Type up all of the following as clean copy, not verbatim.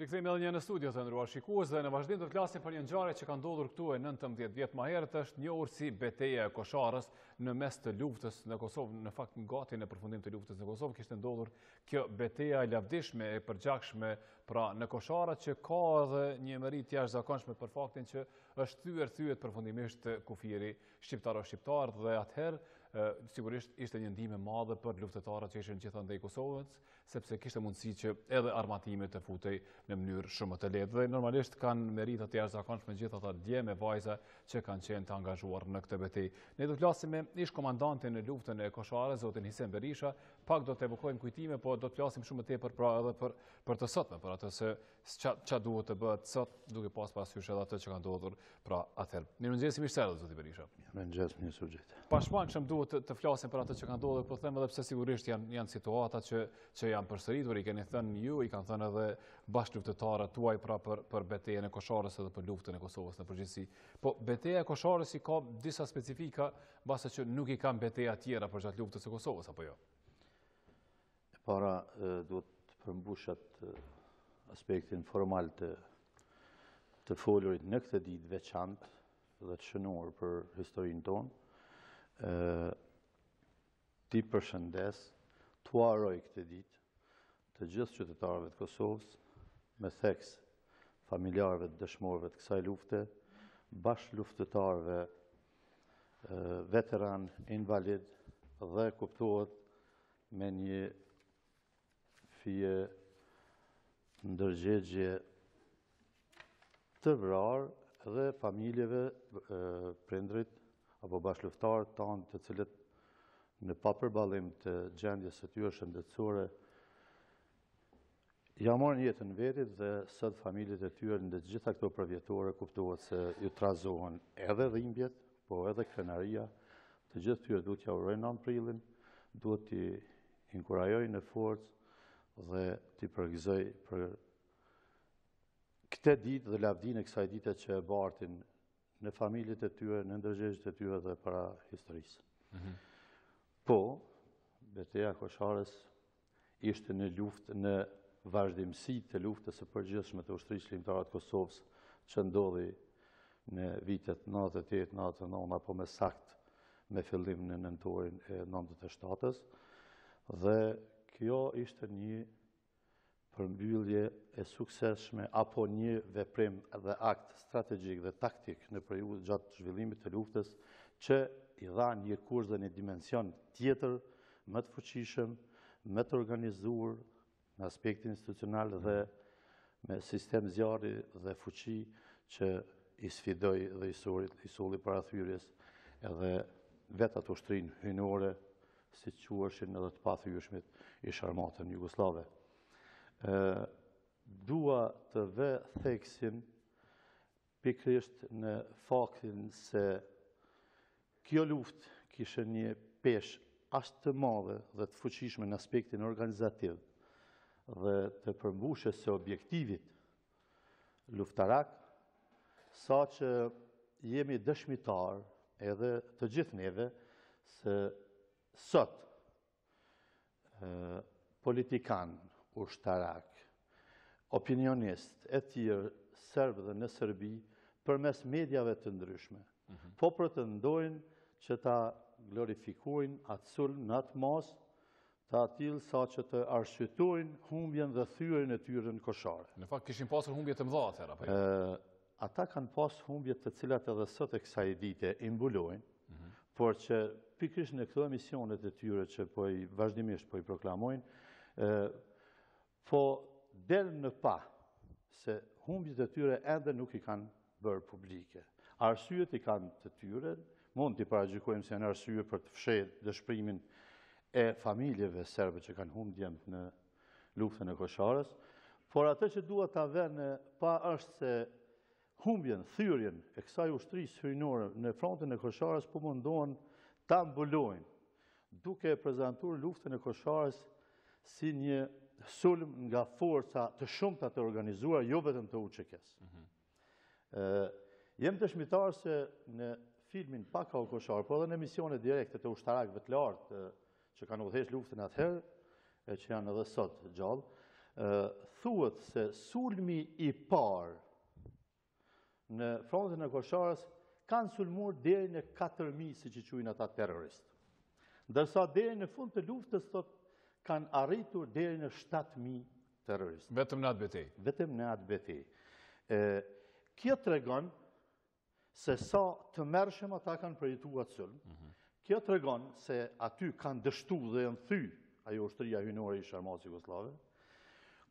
Rikthehemi edhe një në studio të ndëruar shikues dhe në vazhdim do të flasim për një ngjarje që ka ndodhur këtu e 19 vjet më herët, është njohur si betejë e Kosharës në mes të luftës në Kosovë. Në fakt gati në përfundim të luftës në Kosovë kishte ndodhur kjo betejë e lavdishme e përgjakshme pra në Kosharë që ka edhe një merit jashtëzakonshme për faktin që është thyet përfundimisht kufiri shqiptar dhe atëherë sigurisht ishte një ndihmë e madhe për luftëtarët që ishin gjithandej Kosovës, sepse kishte mundësi që edhe armatimi të futej në mënyrë shumë të lehtë. Dhe normalisht kanë merita të jashtëzakonshme gjithë ata dje me vajza që kanë qenë të angazhuar në këtë betejë. Ne do të flasim me ish komandantin në luftën e Kosharës, zotin Hisen Berisha. Pak do të evokojmë kujtime, po do të flasim shumë më tepër pra edhe për të sotme, për atë se ç'a duhet të bëhet sot, duke pas parasysh edhe atë që ka ndodhur pra atëherë. Mirëmëngjes, mirëserdhje zoti Berisha. Mirëmëngjes, mirë se u gjete. Pashmangshëm duhet të flasim për atë që ka ndodhur, po them edhe pse sigurisht janë situata që janë përsëritur, i keni thënë ju, i kanë thënë edhe bashkëluftëtarët tuaj pra për betejën e Kosharës edhe për luftën e Kosovës në përgjithësi. Po betejë e Kosharës i ka disa specifika, mbase që nuk i kanë beteja tjera përgjatë luftës së Kosovës apo jo? E para duhet të përmbushat aspektin formal të folurit në këtë ditë veçantë dhe të shënuar për historinë tonë. Ti përshëndes, të uaroj këtë ditë të gjithë qytetarëve të Kosovës, me theks familjarëve të dëshmorëve të kësaj lufte, bashkë luftëtarëve, veteran, invalid dhe kuptohet me një fije ndërgjegje të vrarë dhe familjeve, prindrit apo bashkëluftëtarët tanë të cilët në papërballim të gjendjes së tyre shëndetësore ja morën jetën vetit dhe sot familjet e tyre në të gjitha këto përvjetore kuptohet se ju trazohen edhe dhimbjet, po edhe krenaria, të gjithë tyre duhet ja urojnë 9 prilin, duhet t'i inkurajoj në forcë dhe t'i përgëzoj për këtë ditë dhe lavdinë e kësaj dite që e bartin në familjet e tyre, në ndërgjegjet e tyre dhe para historisë. Po, betejë e Kosharës ishte në luftë në vazhdimsi të luftës së përgjithshme të ushtrisë çlimtare të Kosovës që ndodhi në vitet 98-99 apo më saktë me fillim në nëntorin e 97-s dhe kjo ishte një përmbyllje e suksesshme apo një veprim dhe akt strategjik dhe taktik në periudhë gjatë zhvillimit të luftës që i dha një kurs dhe një dimension tjetër më të fuqishëm, më të organizuar në aspektin institucional dhe me sistem zjarri dhe fuqi që i sfidoi dhe i solli parathyrjes edhe vetë ato ushtrinë hyjnore, si quheshin edhe të pathyrshmit ish armatën jugoslave. Dua të vë theksin pikërisht në faktin se kjo luftë kishte një peshë aq të madhe dhe të fuqishme në aspektin organizativ dhe të përmbushjes së objektivit luftarak, sa që jemi dëshmitar edhe të gjithë neve se sot politikan, ushtarak, opinionist e tjerë serbë dhe në Serbi përmes mediave të ndryshme, po pretendojnë që ta glorifikojnë atë sulm në atë mas të atill sa që të arsytojnë humbjen dhe thyrjen e tyre në Kosharë. Në fakt kishin pasur humbje të mëdha atëherë apo jo? Ata kanë pas humbje të cilat edhe sot e kësaj dite i mbulojnë, por që pikërisht në këto emisionet e tyre që vazhdimisht po i proklamojnë, po del në pa se humbjet e tyre ende nuk i kanë bërë publike. Arsyet i kanë të tyre, mund t'i paragjykojmë se janë arsye për të fshehur dëshpërimin e familjeve serbe që kanë humbur djemt në luftën e Kosharës, por atë që dua ta vë në pa është se humbjen, thyrjen e kësaj ushtrisë hyjnore në frontin e Kosharës po mundohen ta mbulojnë, duke prezantuar luftën e Kosharës si një sulm nga forca të shumta të organizuara, jo vetëm të UÇK-s. Jem dëshmitar se në filmin Paka o Kosharë, po edhe në emisione direkte të ushtarakëve të lartë që kanë udhëhequr luftën atëherë, e që janë edhe sot gjallë, thuhet se sulmi I parë në frontin e Kosharës kanë sulmuar deri në 4.000, siç I quajnë ata terroristë. Ndërsa deri në fund të luftës thot kanë arritur deri në 7.000 terroristë. Vetëm në atë betejë. Vetëm në atë betejë. Kjo tregon se sa të mërshëm ata kanë përjetuar atë sulm. Kjo tregon se aty kanë dështuar dhe janë thy ajo ushtria hyjnore I Sharmos Jugoslave.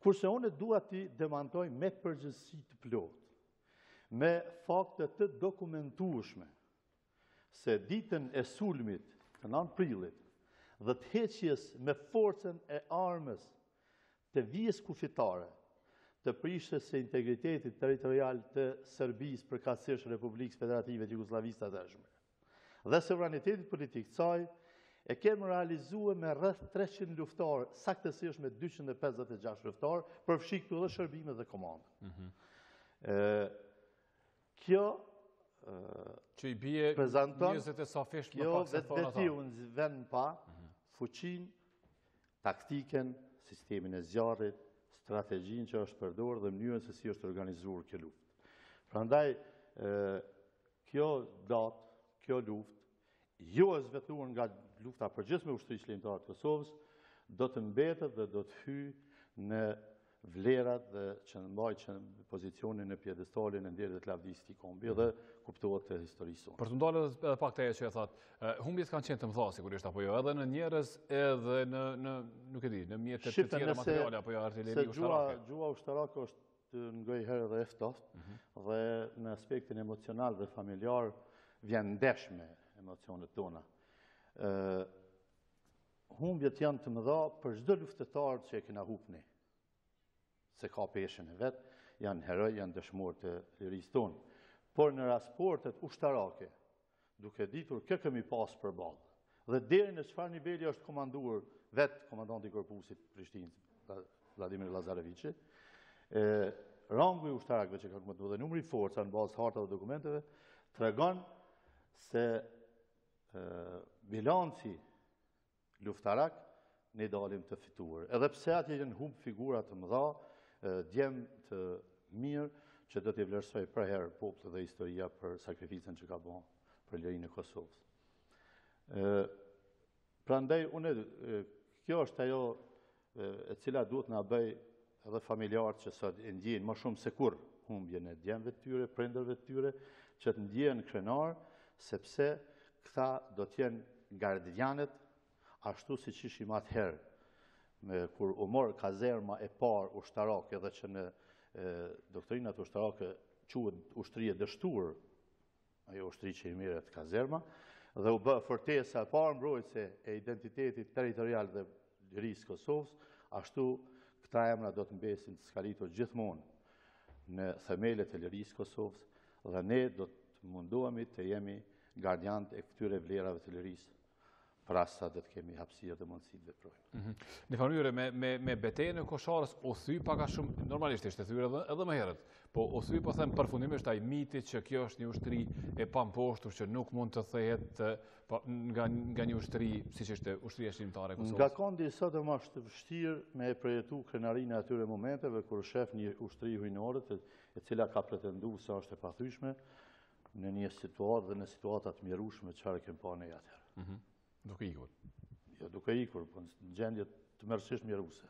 Kurse unë dua ti demantoj me përgjithësi të plotë, me fakte të dokumentueshme, se ditën e sulmit të 9 prillit dhe të heqjes me forcën e armës të vijës kufitare të prishjes së integritetit territorial të Serbisë përkatësisht Republikës Federative të Jugosllavisë të hershme dhe sovranitetit politik të saj, e kemi realizuar me rreth 300 luftarë, saktësisht me 256 luftarë, përfshi këtu edhe shërbime dhe komandë. Kjo që I bie 20 e sa fish më pak se thonë ata. Kjo vetë vend pa fuqinë, taktiken, sistemin e zjarrit, strategjinë që është përdorur dhe mënyrën se si është organizuar kjo luftë. Prandaj kjo datë, kjo luftë, jo e zvethuar nga lufta përgjithshme ushtrisë shlimtare të Kosovës, do të mbetet dhe do të hyjë në vlerat dhe që mbajtë pozicionin në pjedestalin e nderit të lavdisë të kombi dhe kuptohet të historisë sonë. Për të ndalë edhe pak të e që e thatë, humbjet kanë qenë të mëdha sigurisht apo jo, edhe në njerëz, edhe në nuk e di, në mjetet të tjera materiale apo jo artilleri ushtarake. Gjua ushtarake është ngojherë dhe eftoft dhe në aspektin emocional dhe familjar vjen ndesh me emocionet tona. Humbjet janë të mëdha për çdo luftetar që e kena humbur ne. Se ka peshën e vetë, janë heroj, janë dëshmorë të lirisë tonë. Por në rasportet ushtarake, duke ditur kë kemi pas përballë, dhe deri në çfarë niveli është komanduar vetë komandanti I Korpusit Prishtinës, Vladimir Lazarevici, rangu I ushtarakëve që ka komanduar dhe numri I forca në bazë të hartave dhe dokumenteve, tregon se bilanci luftarak ne dalim të fituar. Edhe pse atje janë humb figura të mëdha, djem të mirë që do t'i vlerësoj për herë populli dhe historia për sakrificën që ka bërë për lirinë e Kosovës. Prandaj kjo është ajo e cila duhet na bëj edhe familjarët që sot e ndjejnë më shumë se kur humbjen e djemve të tyre, prindërve të tyre, që të ndjehen krenar, sepse këta do të jenë gardianët ashtu siç ishim atëherë, kur u mor kazerma e parë ushtarake dhe që në doktrinat ushtarake quhet ushtri e dështuar, ajo ushtri që I merret kazerma, dhe u bë fortesa e parë mbrojtëse e identitetit territorial dhe lirisë Kosovës, ashtu këta emra do të mbesin të skalitur gjithmonë në themelet e lirisë Kosovës dhe ne do të mundohemi të jemi gardianët e këtyre vlerave të lirisë. Pra sa do të kemi hapësirë dhe mundësi të veprojmë. Në mënyrë me betejën e Kosharës u thy pak a shumë, normalisht ishte thyer edhe më herët, po u thy po them përfundimisht ai miti që kjo është një ushtri e pamposhtur që nuk mund të thehet nga një ushtri siç ishte ushtria shqiptare e Kosovës. Nga kondi sot është të vështirë me përjetu krenarinë e atyre momenteve kur shef një ushtri hyjnore e cila ka pretenduar se është e pathyeshme në një situatë dhe në situata të mjerueshme çfarë kemi pa ne atëherë. Duke ikur. Jo, duke ikur, po në gjendje të mërësisht mjeruse.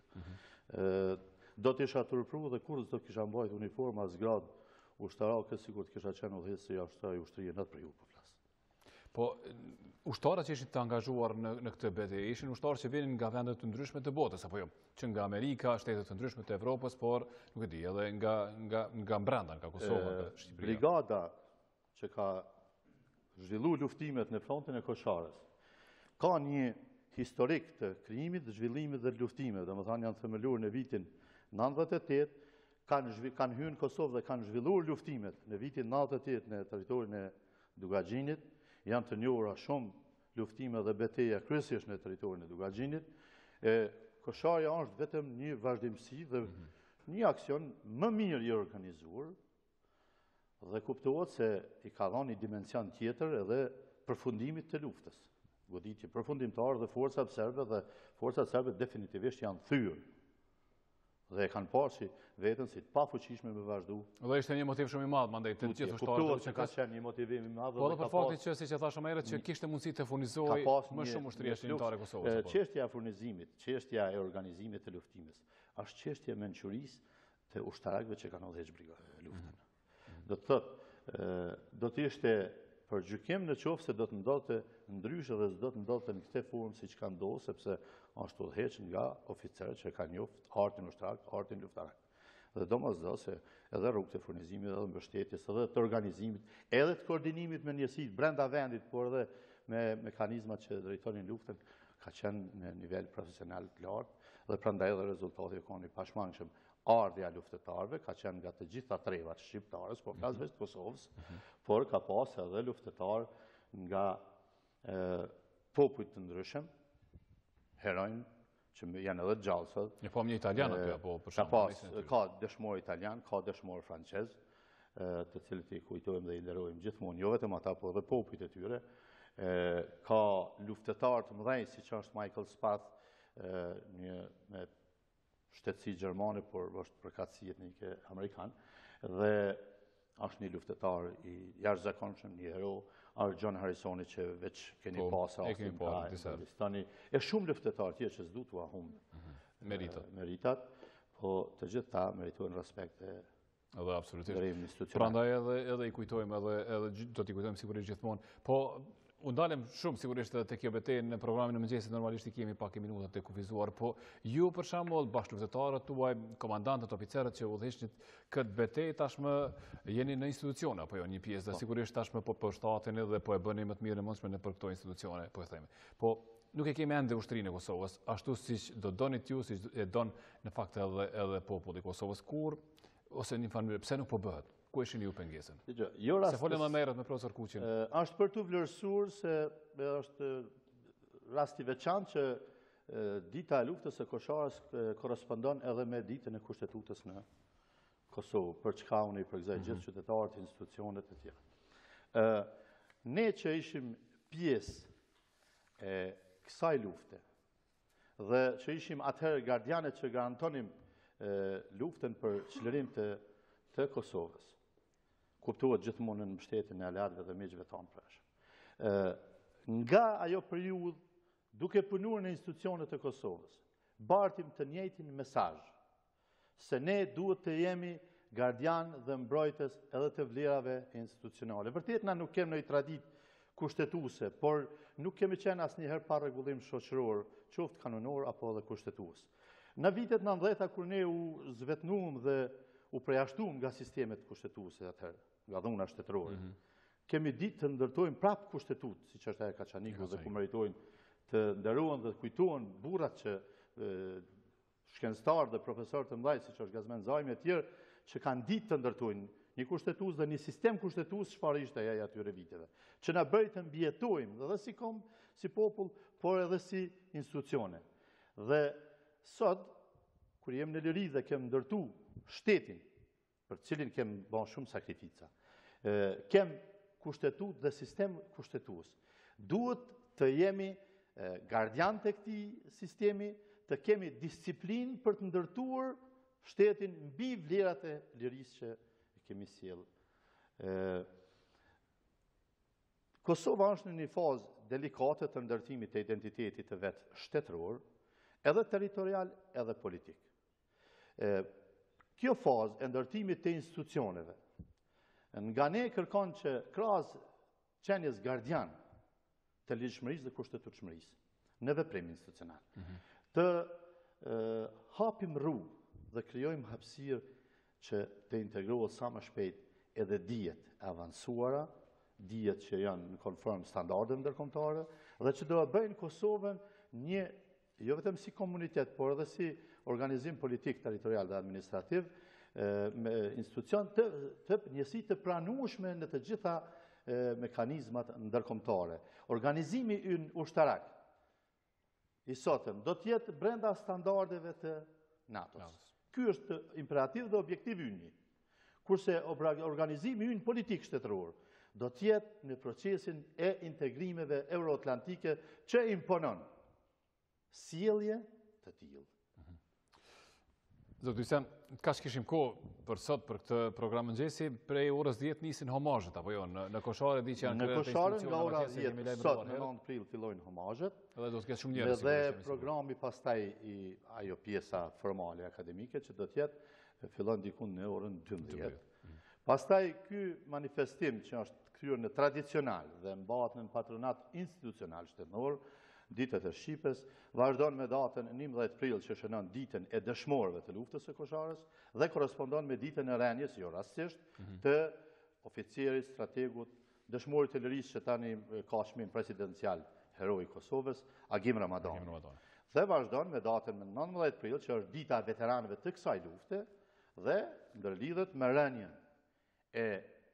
Do të isha turpru dhe kur do të kisha mbajt uniforma zgrad ushtarake, sikur të kisha qenë udhëheqës se jashtë ushtrie në të për ju po flas. Po, ushtarët që ishin të angazhuar në këtë betejë, ishin ushtarë që vinin nga vendet të ndryshme të botës, apo jo? Që nga Amerika, shtetet të ndryshme të Evropës, por, nuk e di, edhe nga brenda, nga Kosova, nga Shqipëria. Brigada që ka zhvillu luftimet në frontin e Kosharës, ka një historik të krijimit, zhvillimit dhe luftimeve, domethënë janë themeluar në vitin 98, kanë hyrë në Kosovë dhe kanë zhvilluar luftimet në vitin 98 në territorin e Dugaxhinit, janë të njohura shumë luftime dhe betejë kryesisht në territorin e Dugaxhinit. Kosharja është vetëm një vazhdimsi dhe një aksion më mirë I organizuar dhe kuptohet se I ka dhënë një dimension tjetër edhe përfundimit të luftës. Goditje përfundimtar dhe forcat serbe definitivisht janë thyer. dhe e kanë parë si vetën si të pafuqishme me vazhdu. Dhe ishte një motiv shumë i madh, mandej të gjithë ushtarët që ka qenë një motivim i madh. Po edhe për faktin që siç e thashë më herët që kishte mundësi të furnizojë më shumë ushtria shënimtare e Kosovës. Çështja e furnizimit, çështja e organizimit të luftimit, është çështje mençurisë të ushtarakëve që kanë udhëheqë luftën. Do të thotë, do të ishte për gjykim në qoftë se do të ndodhte ndryshe dhe s'do të ndodhte në këtë formë siç ka ndodhur, sepse është udhëheqë nga oficerët që kanë njoft artin ushtarak, artin luftarak. Dhe domosdoshmë se edhe rrugët e furnizimit, edhe mbështetjes, edhe të organizimit, edhe të koordinimit me njësitë brenda vendit, por edhe me mekanizmat që drejtonin luftën, ka qenë në nivel profesional të lartë dhe prandaj edhe rezultati ka qenë i pashmangshëm. Ardhja e luftëtarëve ka qenë nga të gjitha trevat shqiptarës, po flas vetëm të Kosovës, por ka pas edhe luftëtarë nga popujt të ndryshëm, heronj që janë edhe gjallë sot. Po një italian aty apo për shembull. Ka dëshmor italian, ka dëshmor francez, të cilët i kujtojmë dhe i nderojmë gjithmonë, jo vetëm ata, por edhe popujt e tyre. Ka luftëtarë të mëdhenj, siç është Michael Spath, një shtetësi gjermane, por është përkatësi etnike amerikan, dhe është një luftëtar i jashtëzakonshëm, një hero, John Harrisoni që veç keni pasur Afganistani, e shumë luftëtarë tjerë që s'du t'u humbë meritat, po të gjithë ta meritojnë respekt e edhe absolutisht. drejtim institucional. Prandaj edhe i kujtojmë edhe do t'i kujtojmë sigurisht gjithmonë. Po u ndalem shumë sigurisht edhe te kjo betejë në programin e mëngjesit, normalisht i kemi pak minuta të kufizuar, po ju për shembull bashkëluftëtarët tuaj, komandantët, oficerët që udhëheqnit këtë betejë tashmë jeni në institucione apo jo, një pjesë dhe sigurisht tashmë po përshtateni dhe po e bëni më të mirë e mundshme në për këto institucione, po e themi. Po nuk e kemi ende ushtrinë e Kosovës, ashtu siç do donit ju, siç e don në fakt edhe populli i Kosovës, kur ose në një farë pse nuk po bëhet? Ku ishin ju pengesën? Se folëm më herët me profesor Kuqin. Është për të vlerësuar se është rast i veçantë që dita e luftës së Kosharës korrespondon edhe me ditën e Kushtetutës në Kosovë, për çka unë i përgëzoj gjithë qytetarët, institucionet e tjera. Ne që ishim pjesë e kësaj lufte dhe që ishim atëherë gardianet që garantonim luftën për çlirim të Kosovës, kuptohet gjithmonë në mbështetjen e aleatëve dhe miqve tonë prash. Nga ajo periudhë, duke punuar në institucionet e Kosovës, bartim të njëjtin mesazh, se ne duhet të jemi gardian dhe mbrojtës edhe të vlerave institucionale. Vërtet na nuk kemi ndonjë traditë kushtetuese, por nuk kemi qenë asnjëherë pa rregullim shoqëror, qoftë kanonor apo edhe kushtetues. Në vitet 90-ta kur ne u zvetnuam dhe u përjashtuam nga sistemet kushtetuese atëherë, nga dhuna shtetërore. Kemi ditë të ndërtojmë prapë kushtetutë, siç është ajo Kaçaniku, dhe ku meritojnë të nderohen dhe kujtohen burrat që shkencëtar dhe profesor të mëdhenj, siç është Gazmen Zajmi e tjerë, që kanë ditë të ndërtojnë një kushtetues dhe një sistem kushtetues çfarë ishte ai atyre viteve, që na bëri të mbijetojmë edhe si popull, por edhe si institucione. Dhe sot, kur jemi në liri dhe kem ndërtu shtetin, për cilin kem bën shumë sakrifica, kem kushtetut dhe sistem kushtetues, duhet të jemi gardian të këtij sistemi, të kemi disiplinë për të ndërtuar shtetin mbi vlerat e lirisë që kemi sjellë. Kosova është në një fazë delikate të ndërtimit të identitetit të vet shtetëror, edhe territorial, edhe politik. Kjo fazë e ndërtimit të institucioneve, nga ne kërkon që krahas qenies gardian të ligjshmërisë dhe kushtetutshmërisë në veprim institucional, të hapim rrugë dhe krijojmë hapësirë që të integrohet sa më shpejt edhe dijet e avancuara, dijet që janë në konform standardeve ndërkombëtare dhe që do të bëjnë Kosovën një jo vetëm si komunitet, por edhe si organizim politik, territorial dhe administrativ, me institucion të njësi të pranueshme në të gjitha mekanizmat ndërkombëtare. Organizimi ynë ushtarak i sotëm do të jetë brenda standardeve të NATO-s. Ky është imperativ dhe objektiv ynë. Kurse organizimi ynë politik shtetëror do të jetë në procesin e integrimeve euroatlantike që imponon sjellje të tillë. Zotë Hisen, ka që kishim kohë për sot për këtë program mëngjesi, prej orës 10 nisin homazhet, apo jo, në Koshare di që janë kryer të institucione. Në Koshare nga ora 10 sot në 9 prill fillojnë homazhet. Edhe do të ketë shumë njerëz. Dhe programi pastaj ajo pjesa formale akademike që do të jetë fillon diku në orën 12. Pastaj ky manifestim që është kryer në tradicional dhe mbahet në patronat institucional shtetëror, ditët e Shqipës, vazhdon me datën 11 prill që shënon ditën e dëshmorëve të luftës së Kosharës dhe korrespondon me ditën e rënies, jo rastësisht, të oficerit, strategut, dëshmorit të lirisë që tani ka çmim presidencial heroi i Kosovës, Agim Ramadani. Dhe vazhdon me datën 19 prill që është dita e veteranëve të kësaj lufte dhe ndërlidhet me rënien e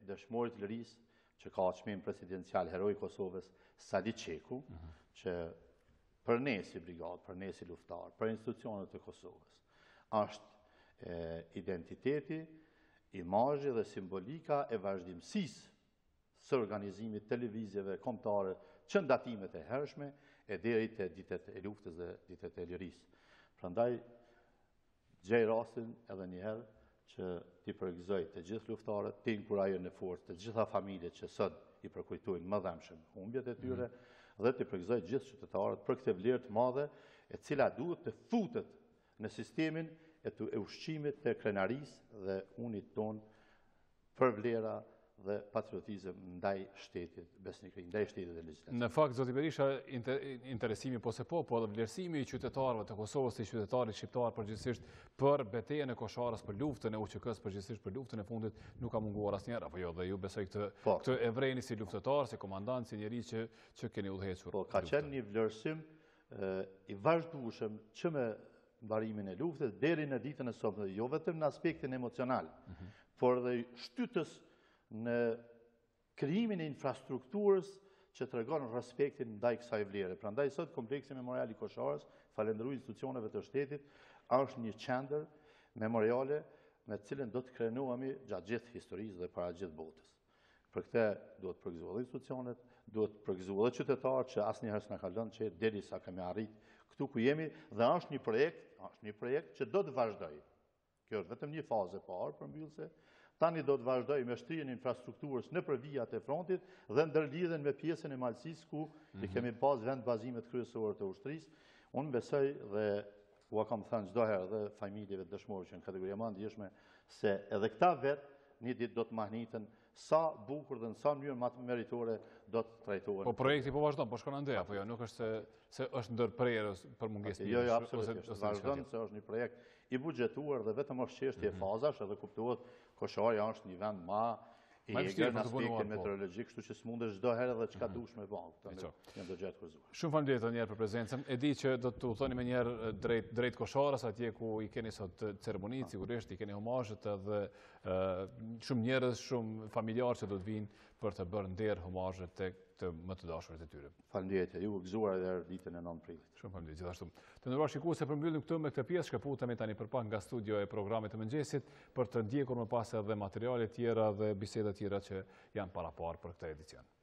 dëshmorit të lirisë që ka çmim presidencial heroi i Kosovës, Sali Çeku, që për ne si brigadë, për ne si luftar, për institucionet e Kosovës, është identiteti, imazhi dhe simbolika e vazhdimësisë së organizimit televizjeve kombëtare që ndatimet e hershme e deri te ditët e luftës dhe ditët e lirisë. Prandaj gjej rastin edhe një herë që t'i përgëzoj të gjithë luftarët, t'i inkurajoj në forcë të gjitha familjet që sot i përkujtojnë më dhëmshëm humbjet e tyre, dhe të përgëzoj gjithë qytetarët për këtë vlerë të madhe, e cila duhet të futet në sistemin e të ushqimit të krenarisë dhe unit ton për vlera dhe patriotizëm ndaj shtetit besnikëri, ndaj shtetit dhe legjislatës. Në fakt, zoti Berisha, interesimi po edhe vlerësimi i qytetarëve të Kosovës, i qytetarit shqiptar përgjithsisht për betejën e Kosharës, për luftën e UÇK-s, përgjithsisht për luftën e fundit, nuk ka munguar asnjëherë, apo jo, dhe ju besoj këtë e vreni si luftëtar, si komandant, si njerëz që keni udhëhequr. Po, ka qenë një vlerësim i vazhdueshëm që me mbarimin e luftës deri në ditën e sotme, jo vetëm në aspektin emocional, por dhe shtytës në krijimin e infrastrukturës që tregon respektin ndaj kësaj vlere. Prandaj sot kompleksi memorial i Kosharës, falenderoj institucioneve të shtetit, është një qendër memoriale me të cilën do të krenohemi gjatë gjithë historisë dhe para gjithë botës. Për këtë duhet përgëzuar edhe institucionet, duhet përgëzuar edhe qytetarët që asnjëherë s'na ka lënë që derisa kemi arrit këtu ku jemi, dhe është një projekt që do të vazhdojë. Kjo është vetëm një fazë e parë përmbyllëse. Tani do të vazhdoj me shtrijen e infrastrukturës në për vijat e frontit dhe ndërlidhen me pjesën e Malësisë ku i kemi pas vend bazimet kryesore të ushtrisë. Unë besoj dhe ua kam thënë çdo herë dhe familjeve dëshmorë që në kategoria më ndjeshme se edhe këta vetë një ditë do të mahniten sa bukur dhe në sa mënyrë më meritore do të trajtohen. Po projekti po vazhdon, po shkon ande apo jo, nuk është se është ndërprerje për mungesë. Jo, absolutisht. Vazhdon se është një projekt i buxhetuar dhe vetëm është çështje fazash, edhe kuptohet Kosharja është një vend më i egrë në aspektin meteorologjik, kështu që s'mundesh çdo herë edhe çka dush me bën. Janë të gjatë kurzuar. Shumë faleminderit edhe një herë për prezencën. E di që do të udhëtoni më një herë drejt Kosharës, atje ku i keni sot ceremonitë, sigurisht i keni homazhet edhe shumë njerëz, shumë familjarë që do të vinë për të bërë nder homazhet tek të më të dashurit e tyre. Faleminderit, ju gëzuar edhe ditën e 9 prillit. Shumë faleminderit gjithashtu. Të nderuar shikues, përmbyllim këtu me këtë pjesë, shkëputemi tani për pak nga studio e programit të mëngjesit për të ndjekur më pas edhe materiale tjera dhe biseda tjera që janë para parë për këtë edicion.